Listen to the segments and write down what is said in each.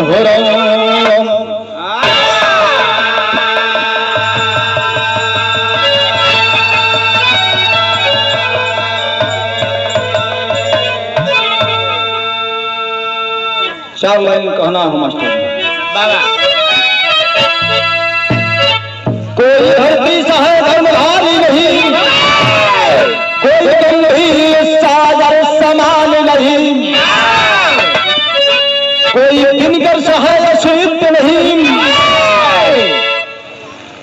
हो राम। चार लाइन कहना है मास्टर बाबा। कोई धरती सहे धर्मधारी नहीं, कोई गंभीर सागर समान नहीं, कोई दिनकर सहे अशुद्ध नहीं,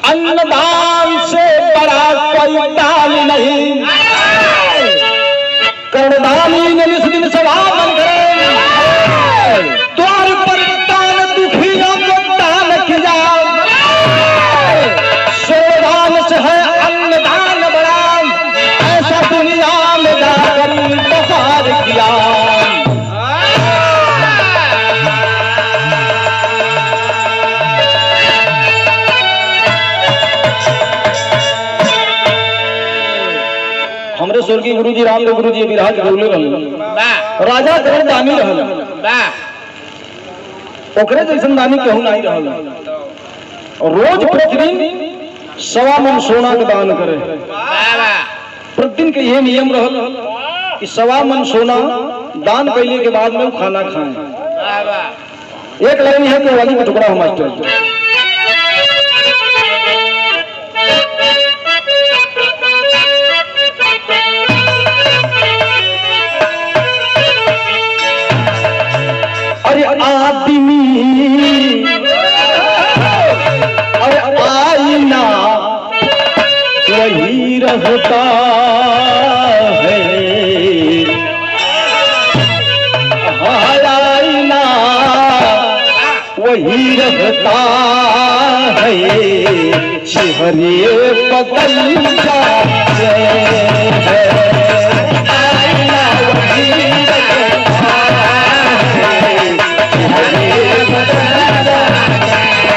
अन्नदान से बड़ा कोई दान नहीं, कर्णदानी ने इस दिन सभा बन गए, द्वार पर दान दुखियों को दान किया, सोदान से है अन्नदान बड़ा, ऐसा दुनिया में जाकर बहार किया। हमरे स्वर्गीय गुरु जी रामदेव गुरु जी विराज बोले रहल राजा करण दानी रहल, ओकरे जैसन दानी केहू नहीं रहल। रोज प्रतिदिन 1.25 मन सोना के दान करे। प्रतिदिन के ये नियम रहल कि 1.25 मन सोना दान कैले के बाद में खाना खाएं। एक लाइन है कि वाली का टुकड़ा है मास्टर। अरे आदमी अरे आईना वही रहता है, आईना वही रहता है, चेहरे बदल जाते हैं, आईना वही रहता है, चेहरे बदल जाते हैं।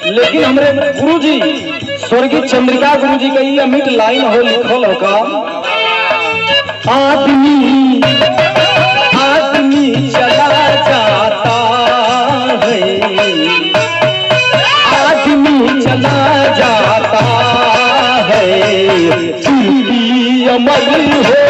लेकिन हमरे गुरु जी स्वर्गीय चंद्रिका गुरु जी का ये अमिट लाइन हो लिखल हो का, आदमी आदमी चला जाता है, आदमी चला जाता है, अमर हो